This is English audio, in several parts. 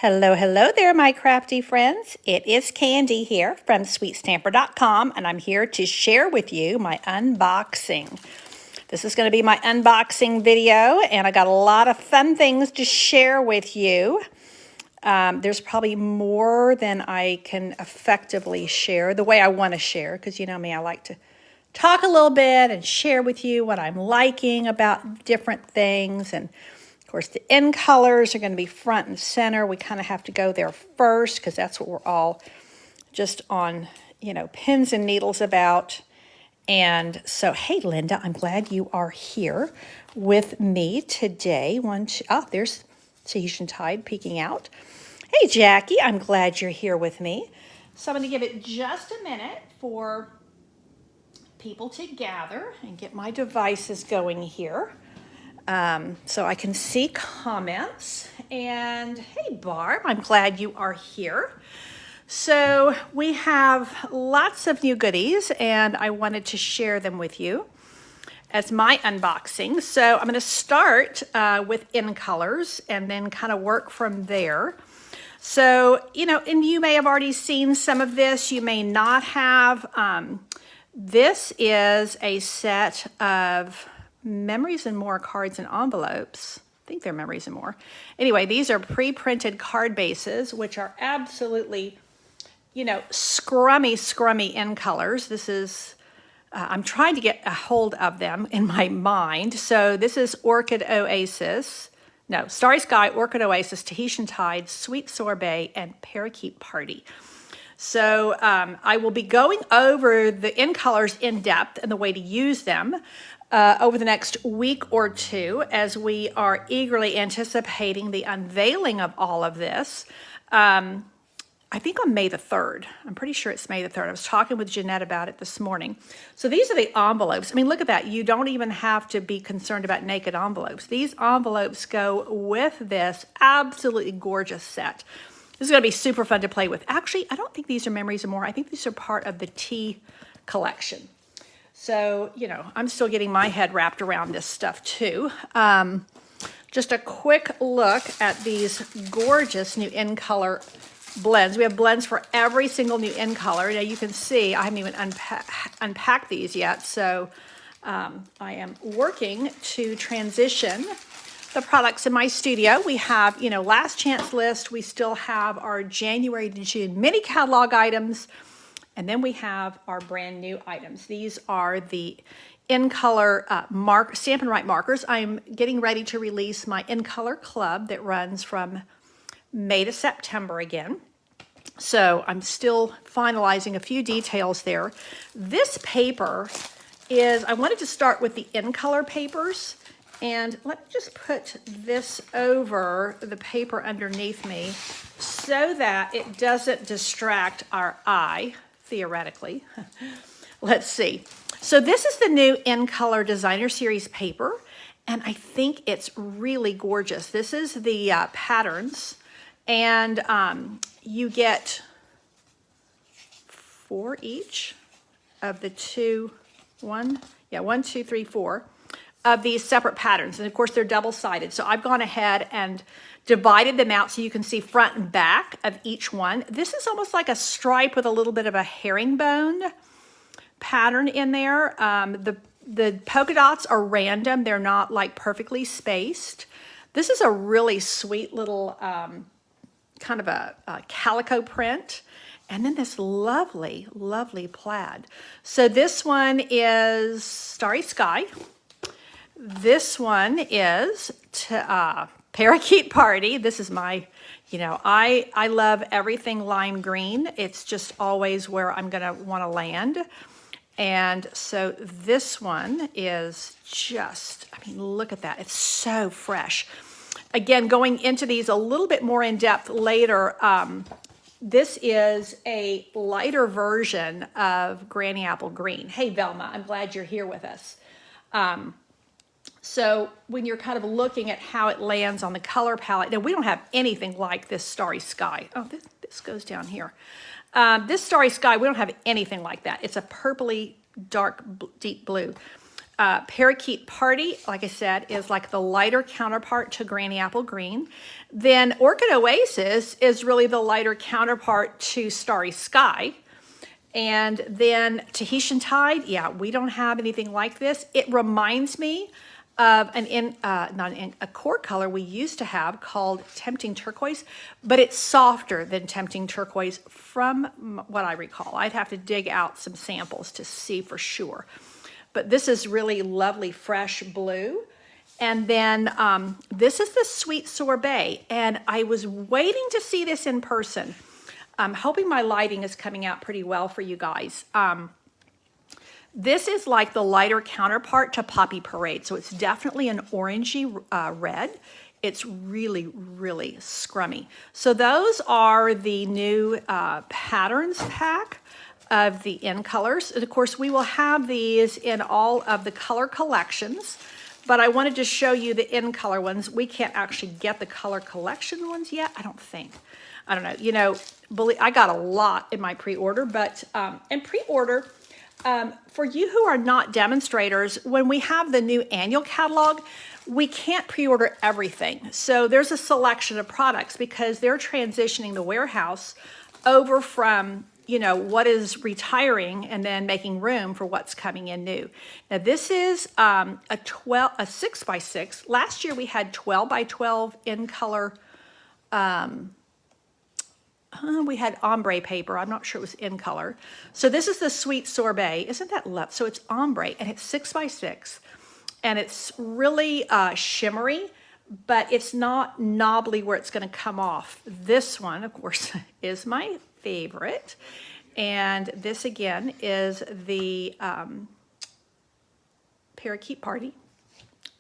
Hello, hello there, my crafty friends. It is Candy here from SweetStamper.com, and I'm here to share with you my unboxing. This is going to be my unboxing video, and I got a lot of fun things to share with you. There's probably more than I can effectively share the way I want to share, because you know me, I like to talk a little bit and share with you what I'm liking about different things. And of course, the end colors are going to be front and center. We kind of have to go there first because that's what we're all just on, pins and needles about. And so, hey, Linda, I'm glad you are here with me today. There's Tahitian Tide peeking out. Hey, Jackie, I'm glad you're here with me. So I'm going to give it just a minute for people to gather and get my devices going here. So I can see comments. And hey, Barb, I'm glad you are here. So we have lots of new goodies, and I wanted to share them with you as my unboxing. So I'm going to start with in colors and then kind of work from there. So, and you may have already seen some of this. You may not have. This is a set of Memories and More cards and envelopes. I think they're Memories and More. Anyway, these are pre-printed card bases, which are absolutely, scrummy in colors. This is, I'm trying to get a hold of them in my mind. So this is Starry Sky, Orchid Oasis, Tahitian Tide, Sweet Sorbet, and Parakeet Party. So I will be going over the in colors in depth and the way to use them over the next week or two as we are eagerly anticipating the unveiling of all of this. I think on May the 3rd. I'm pretty sure it's May the 3rd. I was talking with Jeanette about it this morning. So these are the envelopes. I mean, look at that. You don't even have to be concerned about naked envelopes. These envelopes go with this absolutely gorgeous set. This is going to be super fun to play with. Actually, I don't think these are Memories and More. I think these are part of the tea collection. So, I'm still getting my head wrapped around this stuff too. Just a quick look at these gorgeous new in color blends. We have blends for every single new in color. Now you can see I haven't even unpacked these yet. So I am working to transition the products in my studio. We have, last chance list. We still have our January to June mini catalog items. And then we have our brand new items. These are the in color Stampin' Up markers. I'm getting ready to release my in color club that runs from May to September again. So I'm still finalizing a few details there. This paper is, I wanted to start with the in color papers. And let me just put this over the paper underneath me so that it doesn't distract our eye, theoretically. Let's see. So this is the new In Color Designer Series paper, and I think it's really gorgeous. This is the patterns, and you get 4 each of the 4 of these separate patterns. And of course, they're double-sided. So I've gone ahead and divided them out so you can see front and back of each one. This is almost like a stripe with a little bit of a herringbone pattern in there. The polka dots are random. They're not like perfectly spaced. This is a really sweet little kind of a calico print. And then this lovely, lovely plaid. So this one is Starry Sky. This one is Parakeet Party. This is my, I love everything lime green. It's just always where I'm going to want to land. And so this one is just, look at that. It's so fresh. Again, going into these a little bit more in depth later, this is a lighter version of Granny Apple Green. Hey, Velma, I'm glad you're here with us. So when you're kind of looking at how it lands on the color palette, now we don't have anything like this Starry Sky. Oh, this goes down here. This Starry Sky, we don't have anything like that. It's a purpley, dark, deep blue. Parakeet Party, like I said, is like the lighter counterpart to Granny Apple Green. Then Orchid Oasis is really the lighter counterpart to Starry Sky. And then Tahitian Tide, yeah, we don't have anything like this. It reminds me of a core color we used to have called Tempting Turquoise, but it's softer than Tempting Turquoise from what I recall. I'd have to dig out some samples to see for sure. But this is really lovely, fresh blue. And then this is the Sweet Sorbet, and I was waiting to see this in person. I'm hoping my lighting is coming out pretty well for you guys. This is like the lighter counterpart to Poppy Parade. So it's definitely an orangey red. It's really, really scrummy. So those are the new patterns pack of the in colors. And of course, we will have these in all of the color collections, but I wanted to show you the in color ones. We can't actually get the color collection ones yet, I don't think. I don't know, you know, I got a lot in my pre-order, but in pre-order, for you who are not demonstrators, when we have the new annual catalog, we can't pre-order everything. So there's a selection of products because they're transitioning the warehouse over from, you know, what is retiring and then making room for what's coming in new. Now this is a 6x6. Last year we had 12x12 in color. We had ombre paper. I'm not sure it was in color. So this is the Sweet Sorbet. Isn't that love? So it's ombre and it's 6x6. And it's really shimmery, but it's not knobbly where it's going to come off. This one, of course, is my favorite. And this again is the Parakeet Party.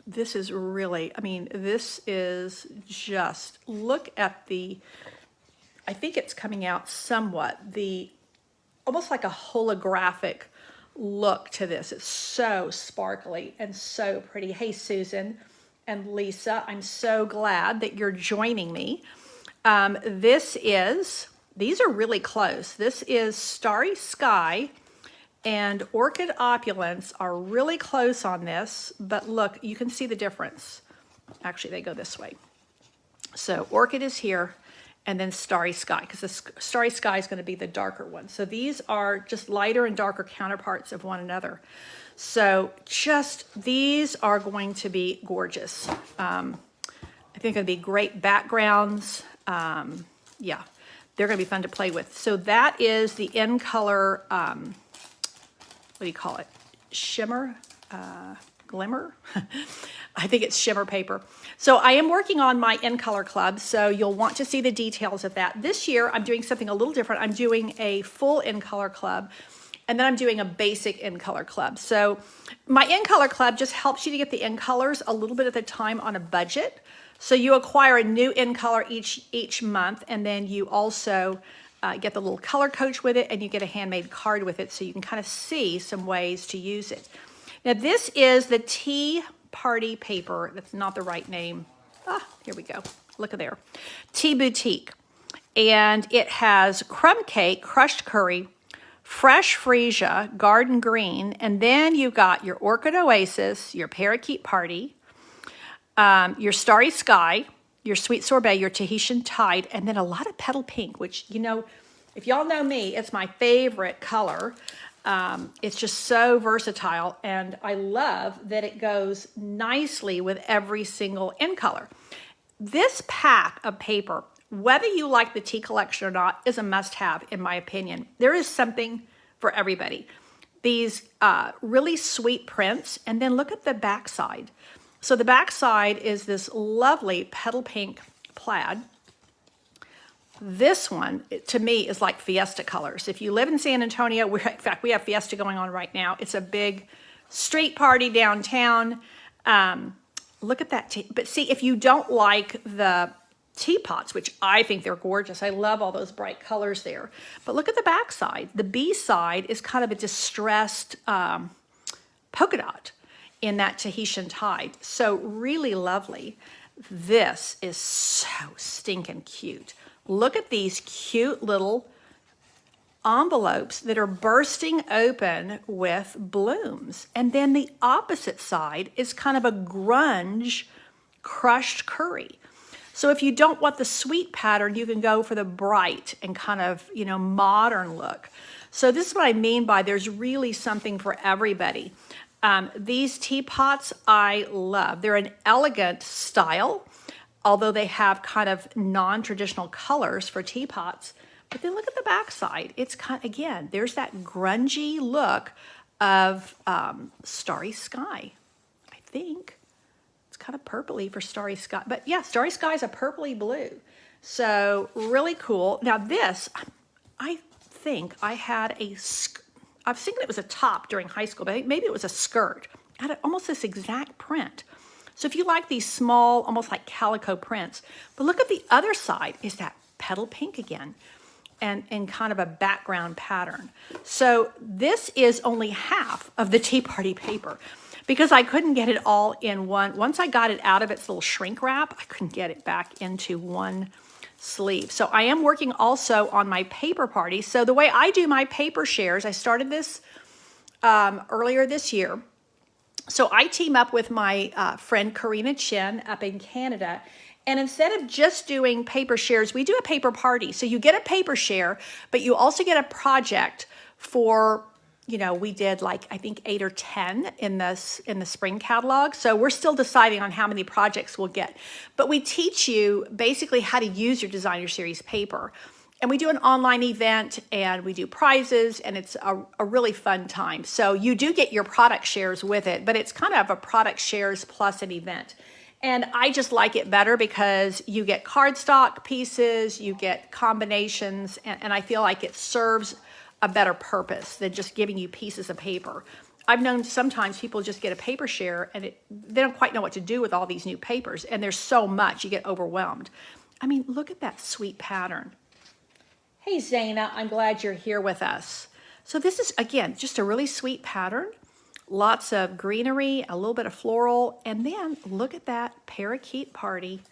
This is really, I mean, this is just, look at the, I think it's coming out somewhat, almost like a holographic look to this. It's so sparkly and so pretty. Hey, Susan and Lisa, I'm so glad that you're joining me. These are really close. This is Starry Sky and Orchid Opulence are really close on this, but look, you can see the difference. Actually, they go this way. So Orchid is here, and then Starry Sky, because the Starry Sky is going to be the darker one. So these are just lighter and darker counterparts of one another. So these are going to be gorgeous. I think going to be great backgrounds. Yeah, they're going to be fun to play with. So that is the in color, what do you call it? Shimmer, glimmer. I think it's shimmer paper. So I am working on my in color club, so you'll want to see the details of that. This year I'm doing something a little different. I'm doing a full in color club, and then I'm doing a basic in color club. So my in color club just helps you to get the in colors a little bit at a time on a budget. So you acquire a new in color each month, and then you also get the little color coach with it, and you get a handmade card with it, so you can kind of see some ways to use it. Now this is the Tea Party paper. That's not the right name. Here we go. Look at there. Tea Boutique. And it has crumb cake, crushed curry, fresh freesia, garden green, and then you've got your Orchid Oasis, your Parakeet Party, your Starry Sky, your Sweet Sorbet, your Tahitian Tide, and then a lot of petal pink, which, you know, if y'all know me, it's my favorite color. It's just so versatile, and I love that it goes nicely with every single in color. This pack of paper, whether you like the tea collection or not, is a must-have in my opinion. There is something for everybody. These really sweet prints, and then look at the backside. So the backside is this lovely petal pink plaid. This one, to me, is like Fiesta colors. If you live in San Antonio, in fact, we have Fiesta going on right now. It's a big street party downtown. Look at that tea. But see, if you don't like the teapots, which I think they're gorgeous. I love all those bright colors there. But look at the back side. The B side is kind of a distressed polka dot in that Tahitian Tide. So really lovely. This is so stinking cute. Look at these cute little envelopes that are bursting open with blooms. And then the opposite side is kind of a grunge crushed curry. So if you don't want the sweet pattern, you can go for the bright and kind of, modern look. So this is what I mean by there's really something for everybody. These teapots I love. They're an elegant style, although they have kind of non-traditional colors for teapots. But then look at the backside. It's again, there's that grungy look of starry sky, I think. It's kind of purpley for starry sky. But yeah, starry sky is a purpley blue. So really cool. Now this, I think I had I was thinking it was a top during high school, but maybe it was a skirt. It had almost this exact print. So if you like these small, almost like calico prints, but look at the other side is that petal pink again. And kind of a background pattern. So this is only half of the Tea Party paper because I couldn't get it all in one. Once I got it out of its little shrink wrap, I couldn't get it back into one sleeve. So I am working also on my paper party. So the way I do my paper shares, I started this earlier this year. So I team up with my friend Karina Chin up in Canada. And instead of just doing paper shares, we do a paper party. So you get a paper share, but you also get a project for, we did like, I think 8 or 10 in the spring catalog. So we're still deciding on how many projects we'll get. But we teach you basically how to use your designer series paper. And we do an online event and we do prizes and it's a really fun time. So you do get your product shares with it, but it's kind of a product shares plus an event. And I just like it better because you get cardstock pieces, you get combinations, and I feel like it serves a better purpose than just giving you pieces of paper. I've known sometimes people just get a paper share and they don't quite know what to do with all these new papers, and there's so much, you get overwhelmed. I mean, look at that sweet pattern. Hey, Zaina, I'm glad you're here with us. So this is, again, just a really sweet pattern. Lots of greenery, a little bit of floral, and then look at that parakeet party.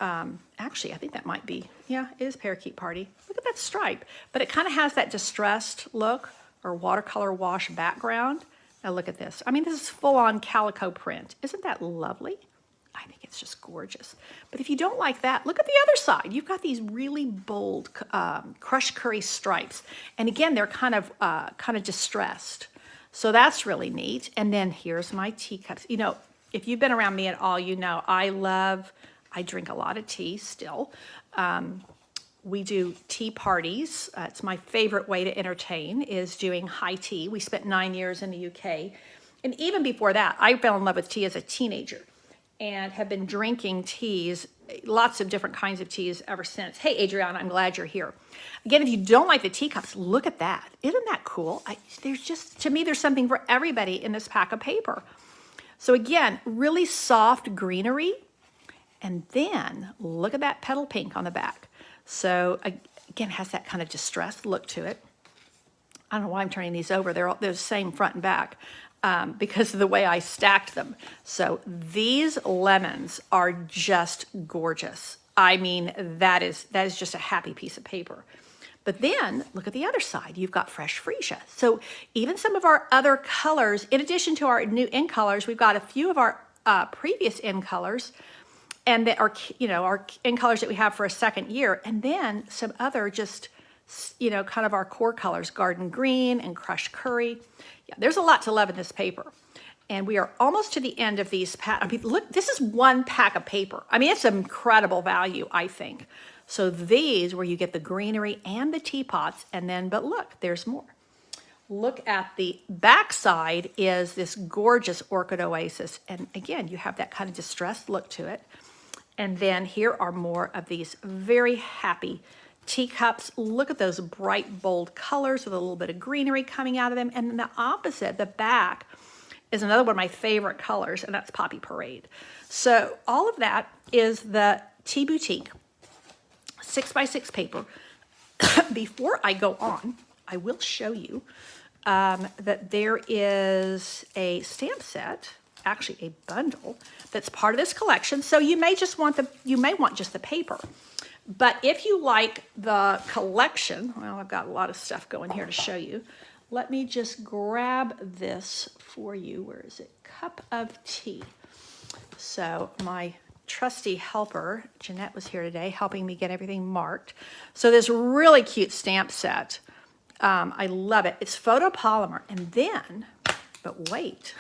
Actually, I think that might be, yeah, it is parakeet party. Look at that stripe, but it kind of has that distressed look or watercolor wash background. Now look at this. I mean, this is full-on calico print. Isn't that lovely? I think it's just gorgeous. But if you don't like that, look at the other side. You've got these really bold crushed curry stripes, and again, they're kind of distressed. So that's really neat. And then here's my teacups. If you've been around me at all, I drink a lot of tea still. We do tea parties. It's my favorite way to entertain is doing high tea. We spent 9 years in the UK. And even before that, I fell in love with tea as a teenager and have been drinking teas, lots of different kinds of teas ever since. Hey, Adriana, I'm glad you're here. Again, if you don't like the teacups, look at that. Isn't that cool? To me, there's something for everybody in this pack of paper. So again, really soft greenery. And then look at that petal pink on the back. So again, it has that kind of distressed look to it. I don't know why I'm turning these over. They're the same front and back. Because of the way I stacked them. So these lemons are just gorgeous. I mean, that is just a happy piece of paper. But then look at the other side. You've got fresh freesia. So even some of our other colors, in addition to our new in colors, we've got a few of our previous in colors, and that are our in colors that we have for a second year, and then some other just kind of our core colors, garden green and crushed curry. Yeah, there's a lot to love in this paper. And we are almost to the end of these packs. I mean, look, this is one pack of paper. I mean, it's an incredible value, I think. So these, where you get the greenery and the teapots, but look, there's more. Look at the back side is this gorgeous orchid oasis. And again, you have that kind of distressed look to it. And then here are more of these very happy teacups. Look at those bright, bold colors with a little bit of greenery coming out of them. And then the opposite, the back, is another one of my favorite colors, and that's Poppy Parade. So all of that is the Tea Boutique 6x6 paper. Before I go on, I will show you that there is a stamp set, actually a bundle, that's part of this collection. So you may want just the paper. But if you like the collection, well, I've got a lot of stuff going here to show you. Let me just grab this for you. Where is it? Cup of tea. So my trusty helper, Jeanette, was here today helping me get everything marked. So this really cute stamp set. I love it. It's photopolymer. And then, but wait,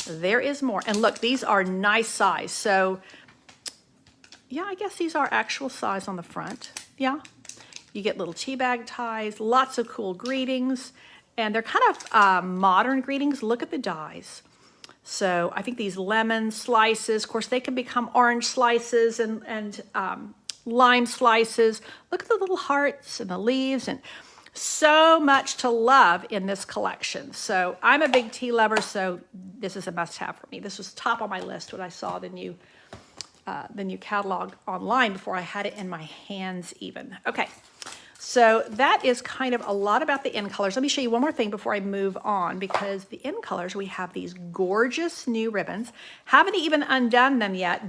there is more. And look, these are nice size. So yeah, I guess these are actual size on the front. Yeah. You get little tea bag ties, lots of cool greetings, and they're kind of modern greetings. Look at the dies. So I think these lemon slices, of course, they can become orange slices and lime slices. Look at the little hearts and the leaves, and so much to love in this collection. So I'm a big tea lover, so this is a must-have for me. This was top on my list when I saw the new catalog online before I had it in my hands even. Okay, so that is kind of a lot about the in colors. Let me show you one more thing before I move on, because the in colors, we have these gorgeous new ribbons. Haven't even undone them yet,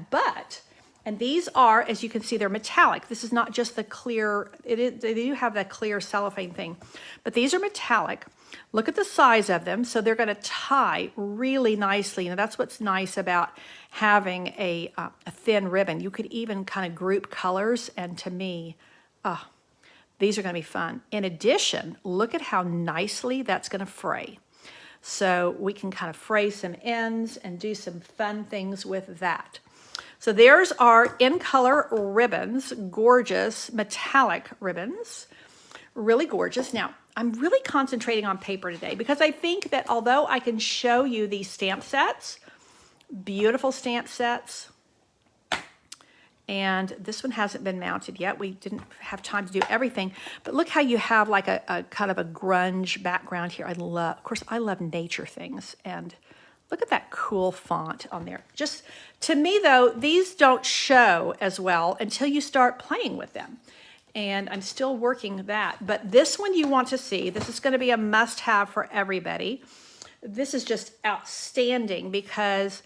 and these are, as you can see, they're metallic. This is not just the clear, they do have that clear cellophane thing, but these are metallic. Look at the size of them. So they're going to tie really nicely. Now that's what's nice about having a thin ribbon. You could even kind of group colors, and to me, these are going to be fun. In addition, look at how nicely that's going to fray. So we can kind of fray some ends and do some fun things with that. So there's our in color ribbons, gorgeous metallic ribbons, really gorgeous. Now, I'm really concentrating on paper today because I think that although I can show you these stamp sets, beautiful stamp sets, and this one hasn't been mounted yet. We didn't have time to do everything, but look how you have like a kind of a grunge background here. Of course, I love nature things, and look at that cool font on there. Just to me though, these don't show as well until you start playing with them. And I'm still working that. But this one you want to see. This is going to be a must-have for everybody. This is just outstanding because,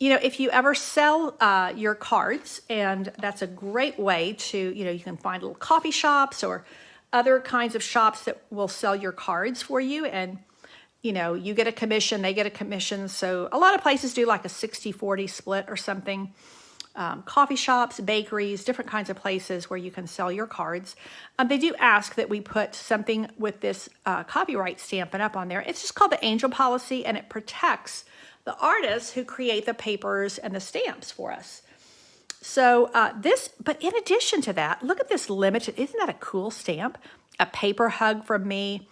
you know, if you ever sell your cards, and that's a great way to, you know, you can find little coffee shops or other kinds of shops that will sell your cards for you. And, you know, you get a commission, they get a commission. So a lot of places do like a 60-40 split or something. Coffee shops, bakeries, different kinds of places where you can sell your cards. They do ask that we put something with this copyright Stampin' Up on there. It's just called the Angel Policy, and it protects the artists who create the papers and the stamps for us. So but in addition to that, look at this limited, isn't that a cool stamp? A paper hug from me.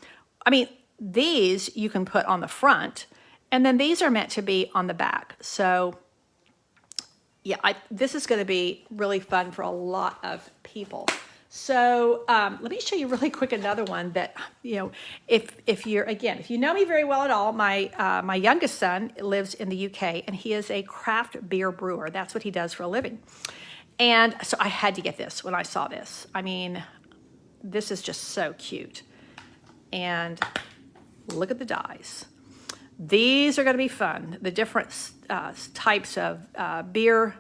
I mean, these you can put on the front, and then these are meant to be on the back. So yeah, this is going to be really fun for a lot of people. So let me show you really quick another one that, you know, if you know me very well at all, my youngest son lives in the UK, and he is a craft beer brewer. That's what he does for a living. And so I had to get this when I saw this. I mean, this is just so cute. And look at the dies. These are going to be fun. The different types of beer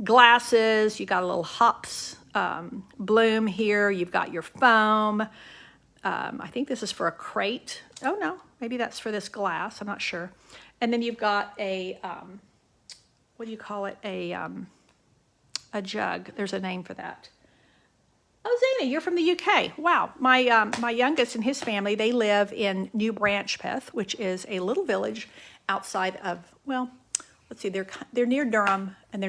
glasses. You got a little hops bloom here. You've got your foam. I think this is for a crate. Oh no, maybe that's for this glass. I'm not sure. And then you've got a what do you call it? A jug. There's a name for that. Oh, Zana, you're from the UK. Wow. My youngest and his family, they live in New Branchpeth, which is a little village outside of, well, let's see, they're near Durham, and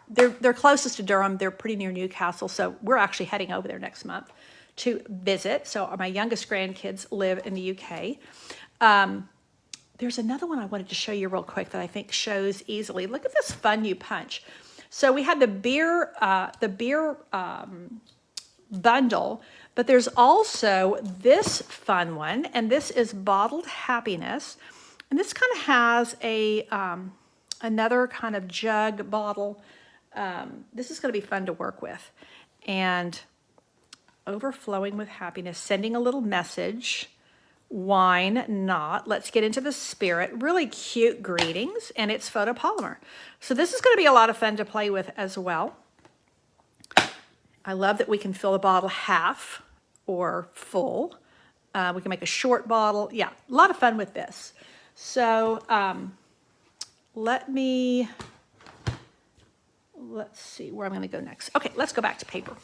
they're closest to Durham. They're pretty near Newcastle, so we're actually heading over there next month to visit. So my youngest grandkids live in the UK. There's another one I wanted to show you real quick that I think shows easily. Look at this fun new punch. So we had the beer bundle, but there's also this fun one, and this is Bottled Happiness, and this kind of has a another kind of jug bottle. This is going to be fun to work with, and overflowing with happiness, sending a little message. Wine not. Let's get into the spirit. Really cute greetings, and it's photopolymer. So this is going to be a lot of fun to play with as well. I love that we can fill the bottle half or full. We can make a short bottle. Yeah, a lot of fun with this. So let's see where I'm going to go next. Okay, let's go back to paper.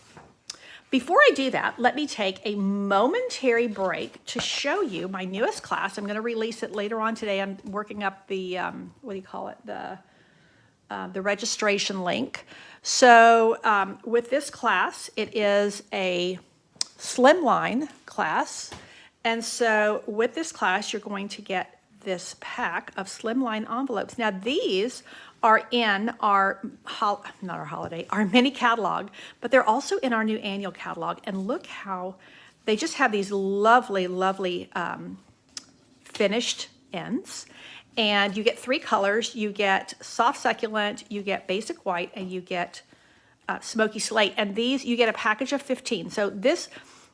Before I do that, let me take a momentary break to show you my newest class. I'm going to release it later on today. I'm working up the, what do you call it, the registration link. So with this class, it is a Slimline class. And so with this class, you're going to get this pack of Slimline envelopes. Now these are in our, our mini catalog, but they're also in our new annual catalog. And look how they just have these lovely, lovely finished ends. And you get 3 colors. You get soft succulent, you get basic white, and you get smoky slate. And these, you get a package of 15. So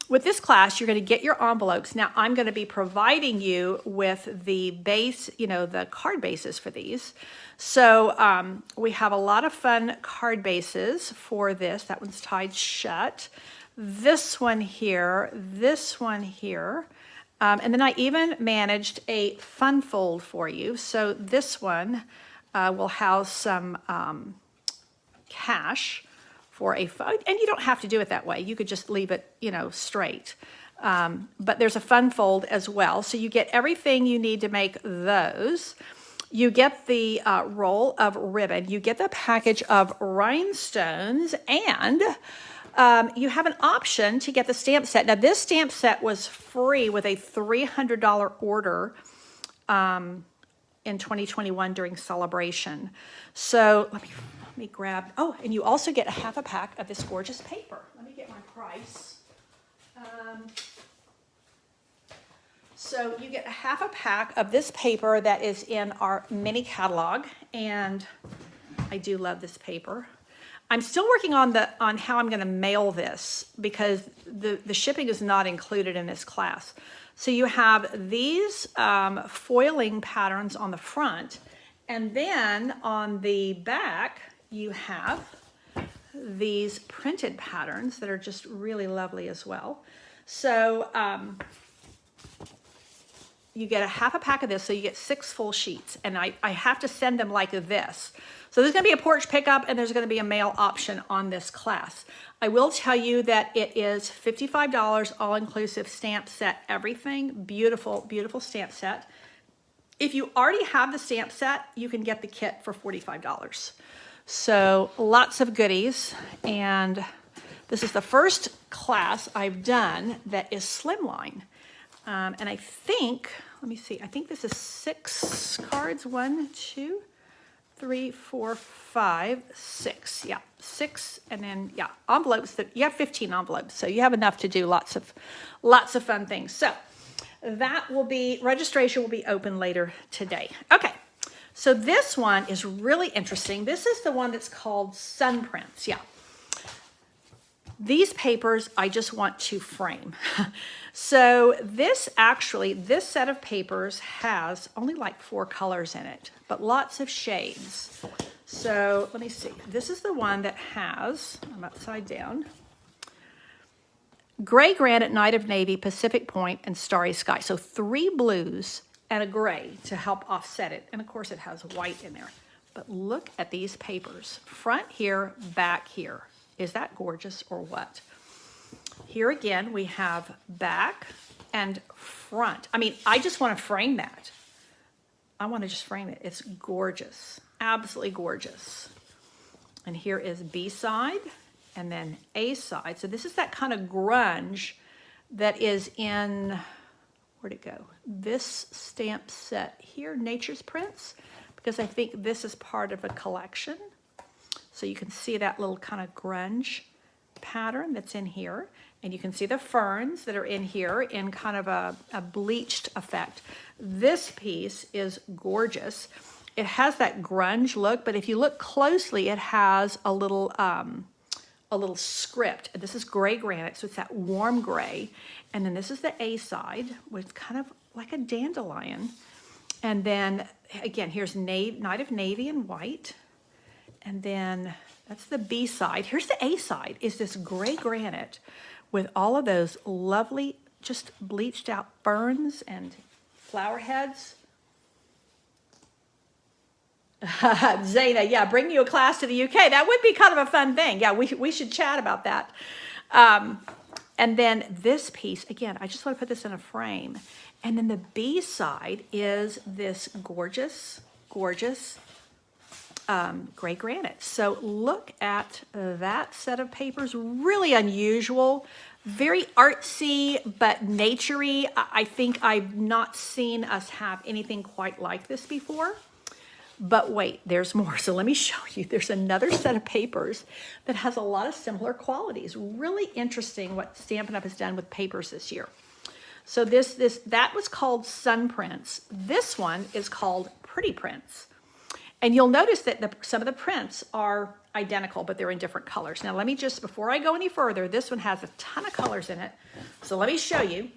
with this class, you're going to get your envelopes. Now, I'm going to be providing you with the base, the card bases for these. So we have a lot of fun card bases for this. That one's tied shut. This one here, and then I even managed a fun fold for you. So this one will house some cash for a phone, and you don't have to do it that way. You could just leave it, straight. But there's a fun fold as well. So you get everything you need to make those. You get the roll of ribbon. You get the package of rhinestones, and you have an option to get the stamp set. Now, this stamp set was free with a $300 order in 2021 during celebration. So let me grab, oh, and you also get a half a pack of this gorgeous paper. Let me get my price. So you get a half a pack of this paper that is in our mini catalog, and I do love this paper. I'm still working on how I'm going to mail this because the shipping is not included in this class. So you have these foiling patterns on the front, and then on the back you have these printed patterns that are just really lovely as well. So you get a half a pack of this, so you get 6 full sheets, and I have to send them like this. So there's going to be a porch pickup, and there's going to be a mail option on this class. I will tell you that it is $55 all-inclusive stamp set, everything. Beautiful, beautiful stamp set. If you already have the stamp set, you can get the kit for $45. So lots of goodies, and this is the first class I've done that is Slimline. And I think, let me see, I think this is 6 cards. 1, 2, 3, 4, 5, 6. Yeah, 6, and then envelopes. That you have 15 envelopes, so you have enough to do lots of fun things. So that will be, registration will be open later today. Okay, so this one is really interesting. This is the one that's called Sun Prints. Yeah. These papers I just want to frame. So this set of papers has only like 4 colors in it, but lots of shades. So let me see. This is the one that has, I'm upside down, Gray Granite, Night of Navy, Pacific Point, and Starry Sky. So 3 blues and a gray to help offset it. And of course it has white in there. But look at these papers. Front here, back here. Is that gorgeous or what? Here again, we have back and front. I mean, I just want to frame that. I want to just frame it. It's gorgeous, absolutely gorgeous. And here is B side and then A side. So this is that kind of grunge that is in, where'd it go? This stamp set here, Nature's Prints, because I think this is part of a collection. So you can see that little kind of grunge pattern that's in here. And you can see the ferns that are in here in kind of a bleached effect. This piece is gorgeous. It has that grunge look, but if you look closely, it has a little script. This is gray granite, so it's that warm gray. And then this is the A side, which is kind of like a dandelion. And then, again, here's Night of Navy and White. And then That's the B side. Here's the A side, is this gray granite with all of those lovely, just bleached out ferns and flower heads. Zaina, yeah, bring you a class to the UK. That would be kind of a fun thing. Yeah, we should chat about that. And then this piece, again, I just want to put this in a frame. And then the B side is this gorgeous, gorgeous gray granite. So look at that set of papers, really unusual, very artsy, but naturey. I think I've not seen us have anything quite like this before. But wait, there's more. So let me show you. There's another set of papers that has a lot of similar qualities. Really interesting what Stampin' Up! Has done with papers this year. So that was called Sun Prints. This one is called Pretty Prints. And you'll notice that some of the prints are identical, but they're in different colors. Now let me just, before I go any further, this one has a ton of colors in it. So let me show you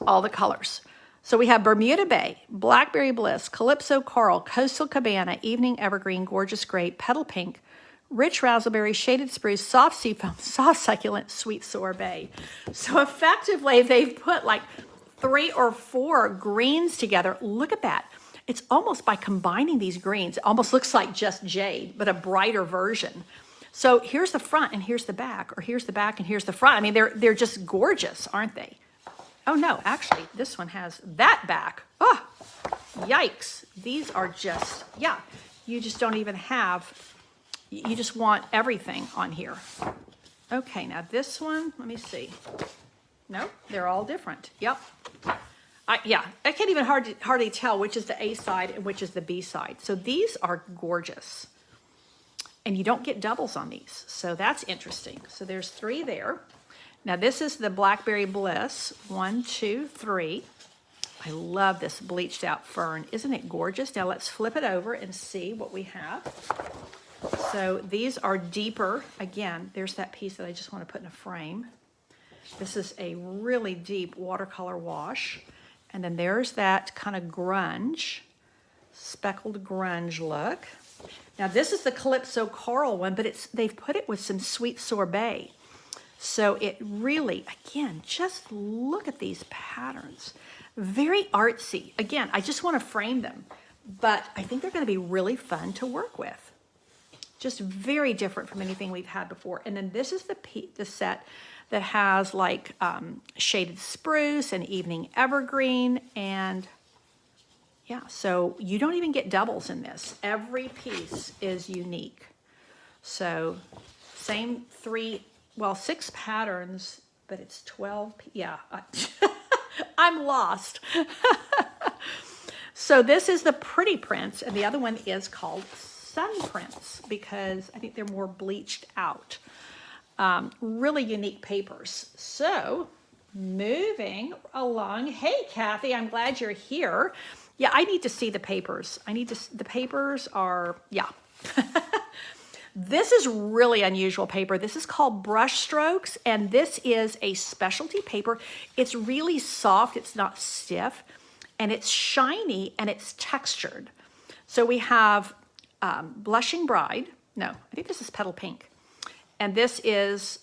all the colors. So we have Bermuda Bay, Blackberry Bliss, Calypso Coral, Coastal Cabana, Evening Evergreen, Gorgeous Grape, Petal Pink, Rich Raspberry, Shaded Spruce, Soft Seafoam, Soft Succulent, Sweet Sorbet. So effectively, they've put like 3 or 4 greens together. Look at that. It's almost, by combining these greens, it almost looks like just jade, but a brighter version. So here's the front and here's the back, or here's the back and here's the front. I mean, they're just gorgeous, aren't they? Oh no, actually, this one has that back. Oh, yikes. These are just, yeah, you just don't even have, you just want everything on here. Okay, now this one, let me see. Nope, they're all different. Yep. I can't even hardly tell which is the A side and which is the B side. So these are gorgeous. And you don't get doubles on these. So that's interesting. So there's 3 there. Now this is the Blackberry Bliss, 1, 2, 3. I love this bleached out fern. Isn't it gorgeous? Now let's flip it over and see what we have. So these are deeper. Again, there's that piece that I just want to put in a frame. This is a really deep watercolor wash. And then there's that kind of grunge, speckled grunge look. Now this is the Calypso Coral one, but they've put it with some Sweet Sorbet. So it really, again, just look at these patterns. Very artsy. Again, I just want to frame them, but I think they're going to be really fun to work with. Just very different from anything we've had before. And then this is the set that has like Shaded Spruce and Evening Evergreen. And yeah, so you don't even get doubles in this. Every piece is unique. So same 6 patterns, but it's 12. Yeah, I'm lost. So this is the Pretty Prints, and the other one is called Sun Prints because I think they're more bleached out. Really unique papers. So moving along. Hey, Kathy, I'm glad you're here. Yeah, I need to see the papers. The papers are, yeah. This is really unusual paper. This is called Brush Strokes, and this is a specialty paper. It's really soft, it's not stiff, and it's shiny, and it's textured. So we have Blushing Bride. No, I think this is Petal Pink. And this is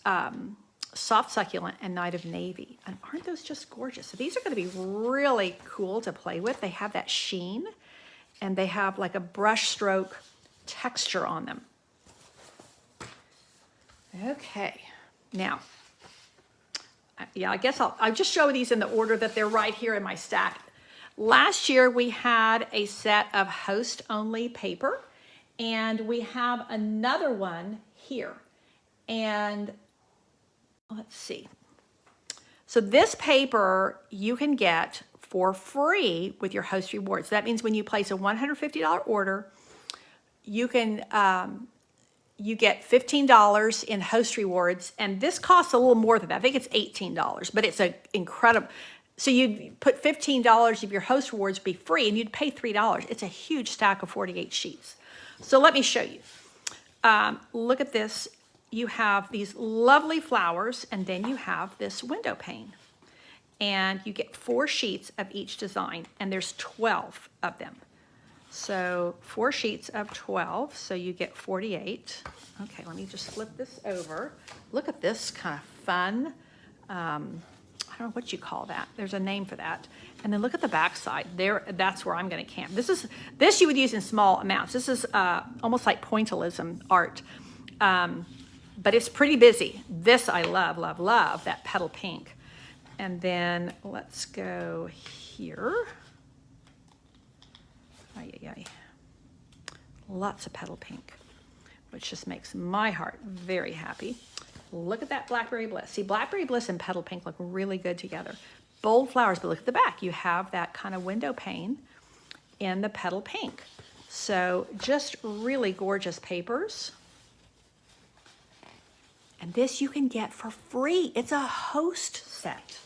Soft Succulent and Night of Navy. And aren't those just gorgeous? So these are going to be really cool to play with. They have that sheen, and they have like a brush stroke texture on them. Okay, now, yeah, I guess I'll just show these in the order that they're right here in my stack. Last year, we had a set of host-only paper, and we have another one here. And let's see. So this paper you can get for free with your host rewards. That means when you place a $150 order, you can you get $15 in host rewards, and this costs a little more than that. I think it's $18, but it's an incredible. So you put $15 of your host rewards be free, and you'd pay $3. It's a huge stack of 48 sheets. So let me show you. Look at this. You have these lovely flowers, and then you have this window pane. And you get 4 sheets of each design, and there's 12 of them. So 4 sheets of 12, so you get 48. Okay, let me just flip this over. Look at this kind of fun, I don't know what you call that. There's a name for that. And then look at the back side. There, that's where I'm gonna camp. This you would use in small amounts. This is almost like pointillism art. But it's pretty busy. This I love, love, love, that petal pink. And then let's go here. Ay, ay, ay. Lots of petal pink, which just makes my heart very happy. Look at that Blackberry Bliss. See, Blackberry Bliss and petal pink look really good together. Bold flowers, but look at the back. You have that kind of window pane in the petal pink. So just really gorgeous papers. And this you can get for free. It's a host set.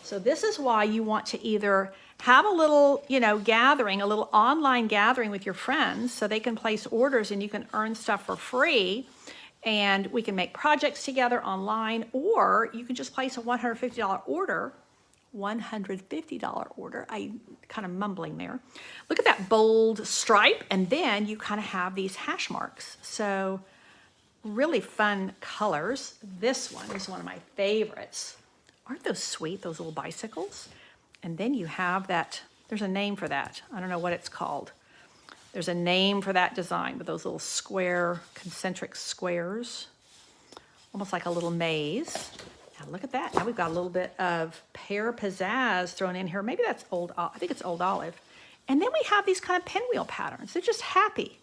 So this is why you want to either have a little, gathering, a little online gathering with your friends so they can place orders and you can earn stuff for free and we can make projects together online, or you can just place a $150 order. $150 order. I kind of mumbling there. Look at that bold stripe, and then you kind of have these hash marks. So really fun colors. This one is one of my favorites. Aren't those sweet, those little bicycles? And then you have that, there's a name for that. I don't know what it's called. There's a name for that design with those little square, concentric squares, almost like a little maze. Now look at that. Now we've got a little bit of pear pizzazz thrown in here. Maybe that's I think it's old olive. And then we have these kind of pinwheel patterns. They're just happy.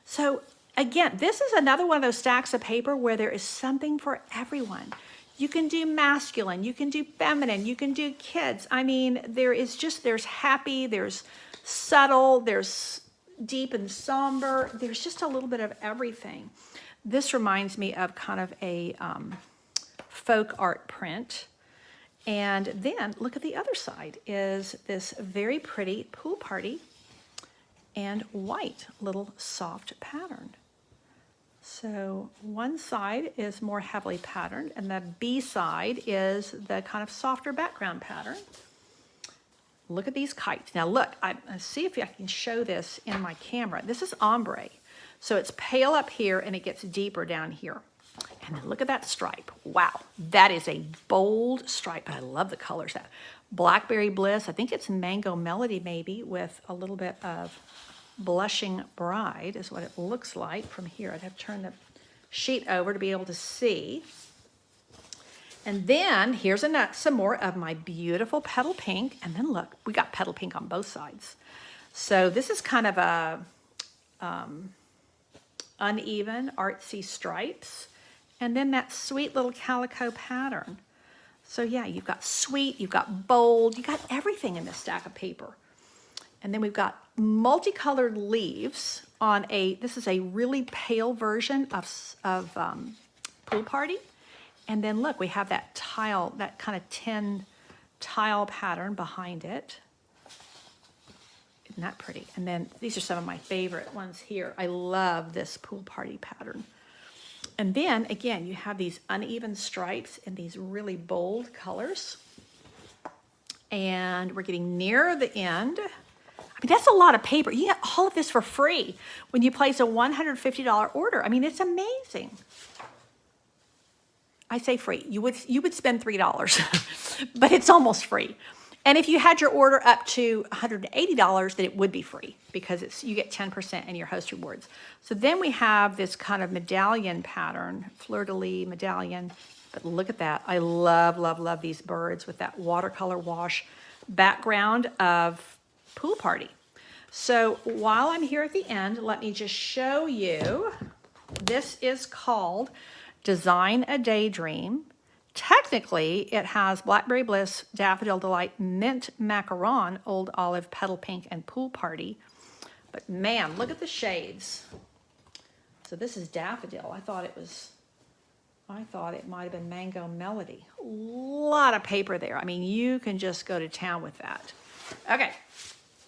So again, this is another one of those stacks of paper where there is something for everyone. You can do masculine, you can do feminine, you can do kids. I mean, there's happy, there's subtle, there's deep and somber. There's just a little bit of everything. This reminds me of kind of a folk art print. And then look at the other side is this very pretty pool party and white little soft pattern. So one side is more heavily patterned and the B side is the kind of softer background pattern. Look at these kites. Now look, let's see if I can show this in my camera. This is ombre. So it's pale up here and it gets deeper down here. And then look at that stripe. Wow, that is a bold stripe, but I love the colors. That Blackberry Bliss, I think it's Mango Melody maybe, with a little bit of Blushing Bride is what it looks like from here. I'd have to turn the sheet over to be able to see. And then here's some more of my beautiful petal pink. And then look, we got petal pink on both sides. So this is kind of a uneven artsy stripes. And then that sweet little calico pattern. So yeah, you've got sweet, you've got bold, you got everything in this stack of paper. And then we've got multicolored leaves on this is a really pale version of Pool Party. And then look, we have that tile, that kind of tin tile pattern behind it. Isn't that pretty? And then these are some of my favorite ones here. I love this Pool Party pattern. And then again, you have these uneven stripes in these really bold colors. And we're getting near the end. I mean, that's a lot of paper. You get all of this for free when you place a $150 order. I mean, it's amazing. I say free. You would spend $3, but it's almost free. And if you had your order up to $180, then it would be free because you get 10% in your host rewards. So then we have this kind of medallion pattern, fleur-de-lis medallion. But look at that. I love, love, love these birds with that watercolor wash background of Pool Party. So while I'm here at the end, let me just show you. This is called Design A Daydream. Technically, it has Blackberry Bliss, Daffodil Delight, Mint Macaron, Old Olive, Petal Pink, and Pool Party. But man, look at the shades. So this is Daffodil. I thought it might have been Mango Melody. A lot of paper there. I mean, you can just go to town with that. Okay,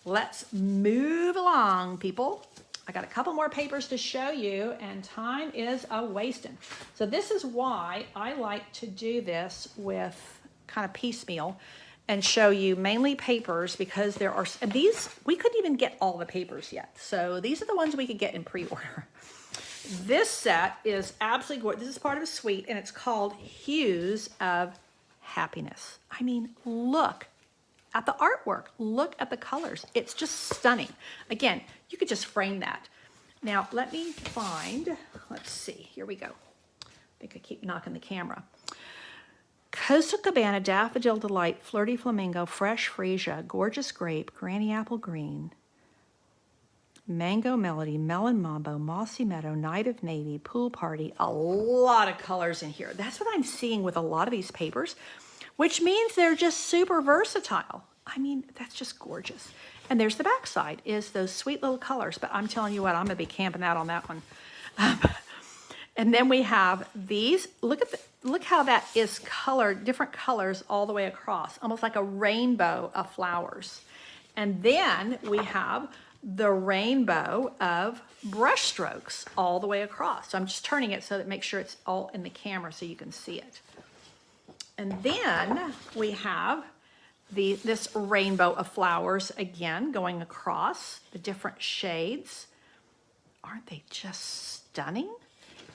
let's move along, people. I got a couple more papers to show you, and time is a-wasting. So this is why I like to do this with kind of piecemeal. and show you mainly papers because there are, and these, we couldn't even get all the papers yet. So these are the ones we could get in pre-order. This set is absolutely gorgeous. This is part of a suite, and it's called Hues of Happiness. I mean, look at the artwork. Look at the colors. It's just stunning. Again, you could just frame that. Now, let me find, let's see, here we go. I think I keep knocking the camera. Coastal Cabana, Daffodil Delight, Flirty Flamingo, Fresh Freesia, Gorgeous Grape, Granny Apple Green, Mango Melody, Melon Mambo, Mossy Meadow, Night of Navy, Pool Party. A lot of colors in here. That's what I'm seeing with a lot of these papers, which means they're just super versatile. I mean, that's just gorgeous. And there's the back side, is those sweet little colors. But I'm telling you what, I'm going to be camping out on that one. And then we have these. Look how that is colored, different colors all the way across, almost like a rainbow of flowers. And then we have the rainbow of brush strokes all the way across. So I'm just turning it so that it makes sure it's all in the camera so you can see it. And then we have this rainbow of flowers again going across the different shades. Aren't they just stunning?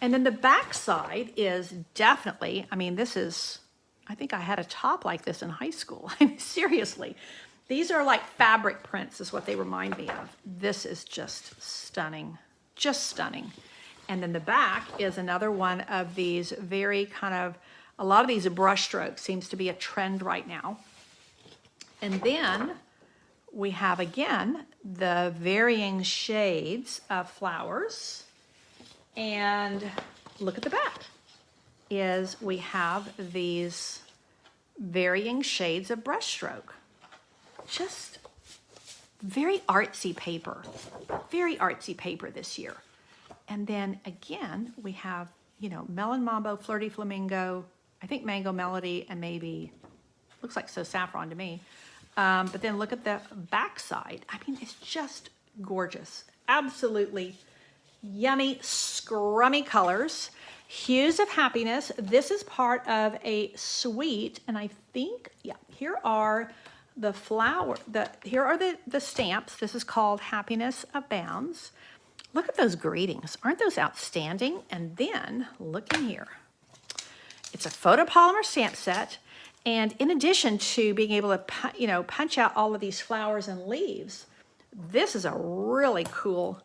And then the back side is definitely, I mean, this is, I think I had a top like this in high school. I mean, seriously. These are like fabric prints is what they remind me of. This is just stunning, just stunning. And then the back is another one of these very kind of, a lot of these brush strokes seems to be a trend right now. And then we have, again, the varying shades of flowers. And look at the back, is we have these varying shades of brushstroke. Just very artsy paper this year. And then again, we have, you know, Melon Mambo, Flirty Flamingo, I think Mango Melody, and maybe, looks like So Saffron to me. But then look at the back side. I mean, it's just gorgeous. Absolutely yummy, scrummy colors. Hues of Happiness. This is part of a suite, and I think, yeah, here are the stamps. This is called Happiness Abounds. Look at those greetings. Aren't those outstanding? And then look in here. It's a photopolymer stamp set. And in addition to being able to, you know, punch out all of these flowers and leaves, this is a really cool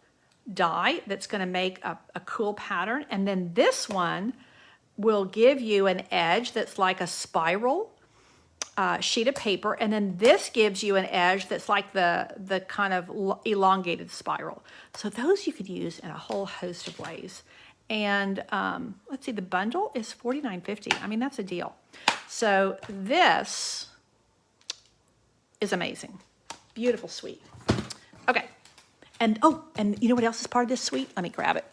die that's going to make a cool pattern. And then this one will give you an edge that's like a spiral sheet of paper. And then this gives you an edge that's like the kind of elongated spiral. So those you could use in a whole host of ways. And let's see, the bundle is $49.50. I mean, that's a deal. So this is amazing. Beautiful suite. Okay. And oh, and you know what else is part of this suite? Let me grab it.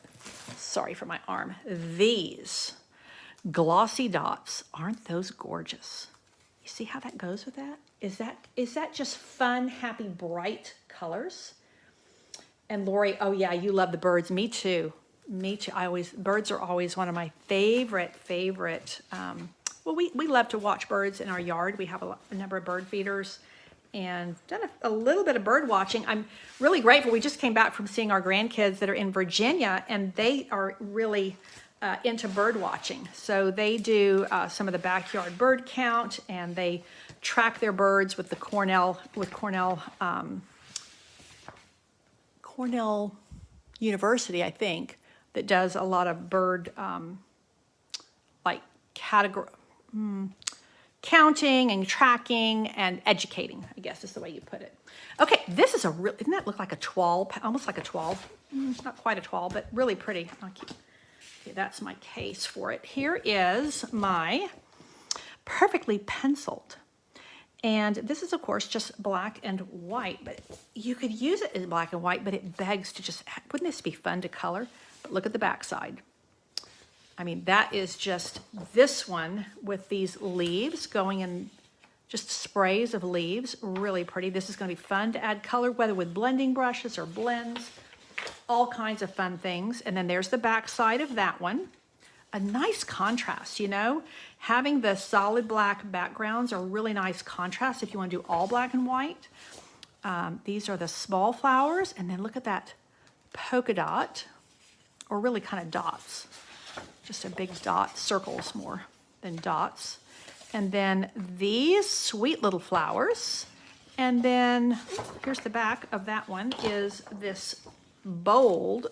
Sorry for my arm. These glossy dots. Aren't those gorgeous? You see how that goes with that? Is that just fun, happy, bright colors? And Lori, oh yeah, you love the birds. Me too. Me too. Birds are always one of my favorite. Well, we love to watch birds in our yard. We have a number of bird feeders and done a little bit of bird watching. I'm really grateful. We just came back from seeing our grandkids that are in Virginia, and they are really into bird watching. So they do some of the backyard bird count, and they track their birds with the Cornell University, I think, that does a lot of bird like category counting and tracking and educating, I guess is the way you put it. Okay, this is doesn't that look like a toile, almost like a toile? Not quite a toile, but really pretty. Okay, that's my case for it. Here is my perfectly penciled. And this is, of course, just black and white, but you could use it as black and white, but it begs to just, wouldn't this be fun to color? But look at the back side. I mean, that is just this one with these leaves going in, just sprays of leaves, really pretty. This is going to be fun to add color, whether with blending brushes or blends, all kinds of fun things. And then there's the back side of that one. a nice contrast, you know? Having the solid black backgrounds are really nice contrast if you want to do all black and white. These are the small flowers, and then look at that polka dot, or really kind of dots. Just a big dot, circles more than dots. And then these sweet little flowers. And then here's the back of that one, is this bold.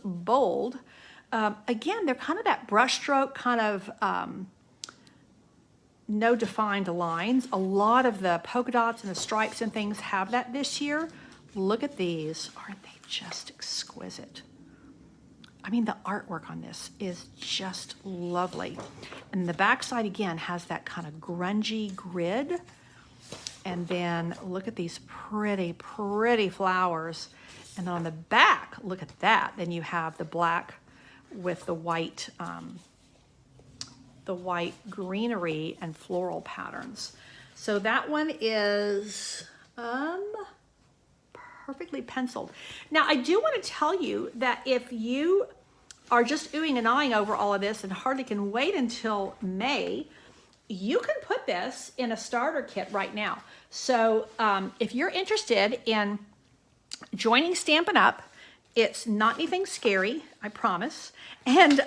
Again, they're kind of that brushstroke, kind of no defined lines. A lot of the polka dots and the stripes and things have that this year. Look at these. Aren't they just exquisite? I mean, the artwork on this is just lovely. And the backside, again, has that kind of grungy grid. And then look at these pretty, pretty flowers. And then on the back, look at that. Then you have the black with the white greenery and floral patterns. So that one is perfectly penciled. Now, I do want to tell you that if you are just oohing and eyeing over all of this and hardly can wait until May, you can put this in a starter kit right now. So if you're interested in joining Stampin' Up, it's not anything scary, I promise. And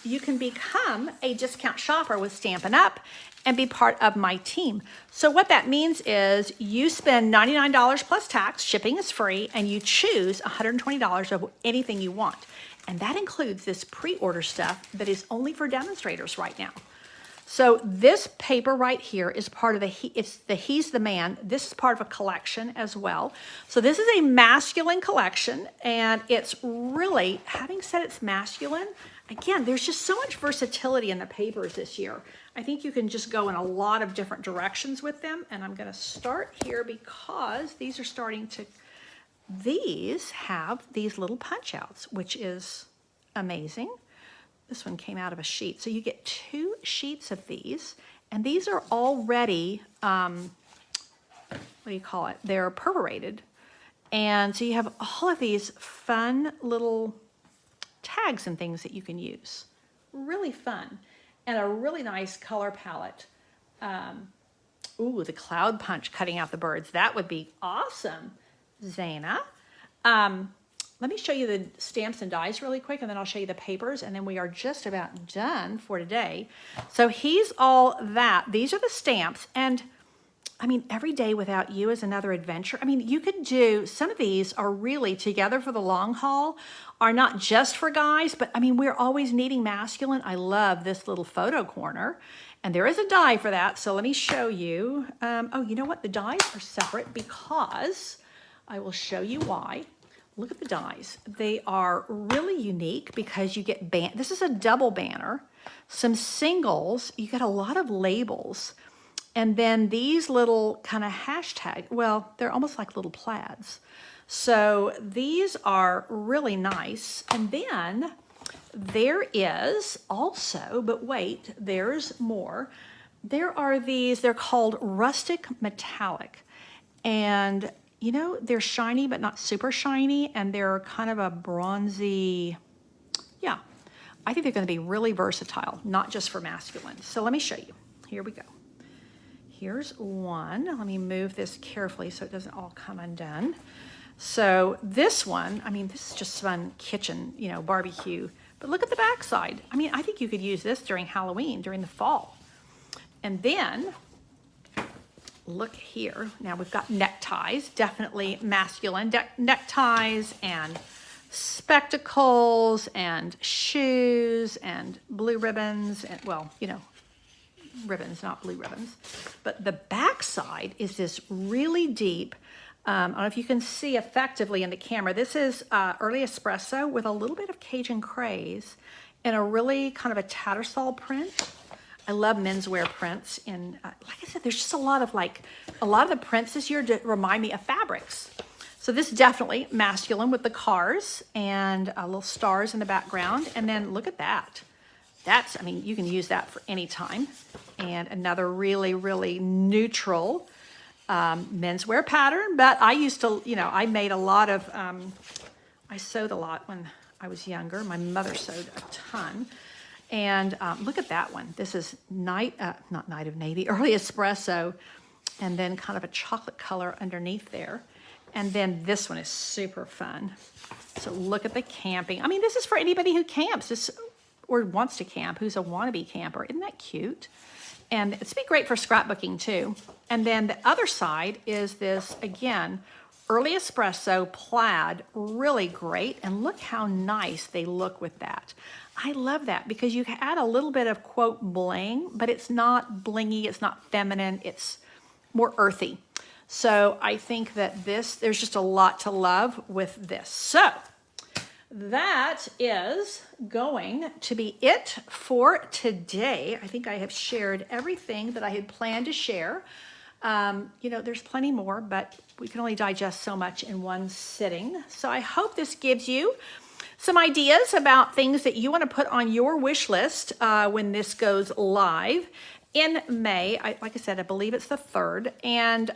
you can become a discount shopper with Stampin' Up and be part of my team. So what that means is you spend $99 plus tax, shipping is free, and you choose $120 of anything you want. And that includes this pre-order stuff that is only for demonstrators right now. So this paper right here is part of He's the Man. This is part of a collection as well. So this is a masculine collection, and it's really, having said it's masculine, again, there's just so much versatility in the papers this year. I think you can just go in a lot of different directions with them, and I'm going to start here because these have these little punch outs, which is amazing. This one came out of a sheet. So you get 2 sheets of these, and these are already, what do you call it? They're perforated. And so you have all of these fun little tags and things that you can use. Really fun. And a really nice color palette. Ooh, the cloud punch cutting out the birds. That would be awesome, Zaina. Let me show you the stamps and dies really quick, and then I'll show you the papers, and then we are just about done for today. So he's all that. These are the stamps, and I mean, every day without you is another adventure. I mean, you could do, some of these are really together for the long haul, are not just for guys, but I mean, we're always needing masculine. I love this little photo corner, and there is a die for that, so let me show you. Oh, you know what? The dies are separate because I will show you why. Look at the dies. They are really unique because you get, this is a double banner, some singles, you get a lot of labels, and then these little kind of hashtag, well, they're almost like little plaids. So these are really nice. And then there is also, but wait, there's more. There are these, they're called rustic metallic. And you know, they're shiny, but not super shiny, and they're kind of a bronzy, yeah. I think they're gonna be really versatile, not just for masculine. So let me show you. Here we go. Here's one. Let me move this carefully so it doesn't all come undone. So this one, I mean, this is just fun kitchen, you know, barbecue. But look at the backside. I mean, I think you could use this during Halloween, during the fall. And then, look here. Now we've got neckties, definitely masculine. Neckties and spectacles and shoes and blue ribbons. And, well, you know, ribbons, not blue ribbons. But the backside is this really deep, I don't know if you can see effectively in the camera. This is early espresso with a little bit of Cajun craze and a really kind of a tattersall print. I love menswear prints. And like I said, there's just a lot of the prints this year remind me of fabrics. So this is definitely masculine with the cars and little stars in the background. And then look at that. That's, I mean, you can use that for any time. And another really, really neutral menswear pattern. But I used to, you know, I made a lot of, I sewed a lot when I was younger. My mother sewed a ton. And look at that one. This is not Night of Navy, early espresso, and then kind of a chocolate color underneath there. And then this one is super fun. So look at the camping. I mean, this is for anybody who camps or wants to camp, who's a wannabe camper. Isn't that cute? And it's be great for scrapbooking too. And then the other side is this, again, early espresso plaid, really great. And look how nice they look with that. I love that because you add a little bit of, quote, bling, but it's not blingy, it's not feminine, it's more earthy. So I think that there's just a lot to love with this. So that is going to be it for today. I think I have shared everything that I had planned to share. There's plenty more, but we can only digest so much in one sitting. So I hope this gives you some ideas about things that you want to put on your wish list when this goes live in May. Like I said, I believe it's the 3rd. And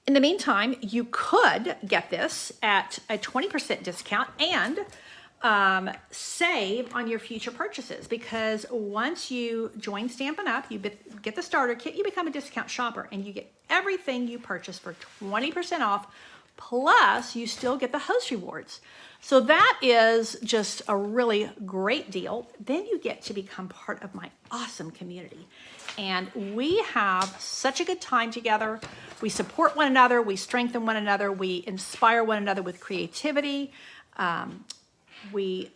in the meantime, you could get this at a 20% discount and save on your future purchases, because once you join Stampin' Up, you get the starter kit, you become a discount shopper, and you get everything you purchase for 20% off, plus you still get the host rewards. So that is just a really great deal. Then you get to become part of my awesome community. And we have such a good time together. We support one another, we strengthen one another, we inspire one another with creativity. We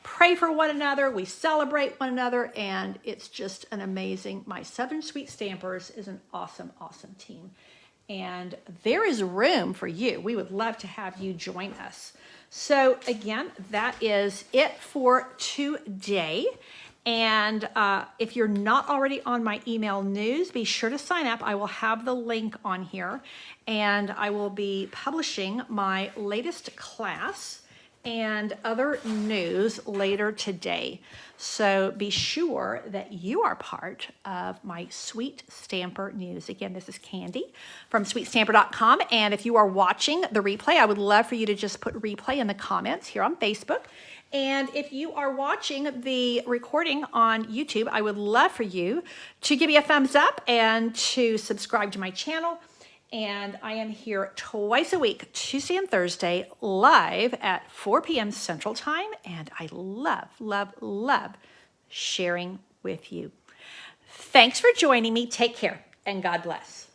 pray for one another, we celebrate one another, and it's just an amazing, my Southern Sweet Stampers is an awesome, awesome team. And there is room for you. We would love to have you join us. So again, that is it for today. And if you're not already on my email news, be sure to sign up. I will have the link on here, and I will be publishing my latest class and other news later today. So be sure that you are part of my Sweet Stamper news. Again, this is Candy from sweetstamper.com. And if you are watching the replay, I would love for you to just put replay in the comments here on Facebook. And if you are watching the recording on YouTube, I would love for you to give me a thumbs up and to subscribe to my channel. And I am here twice a week, Tuesday and Thursday, live at 4 p.m. Central Time. And I love, love, love sharing with you. Thanks for joining me. Take care and God bless.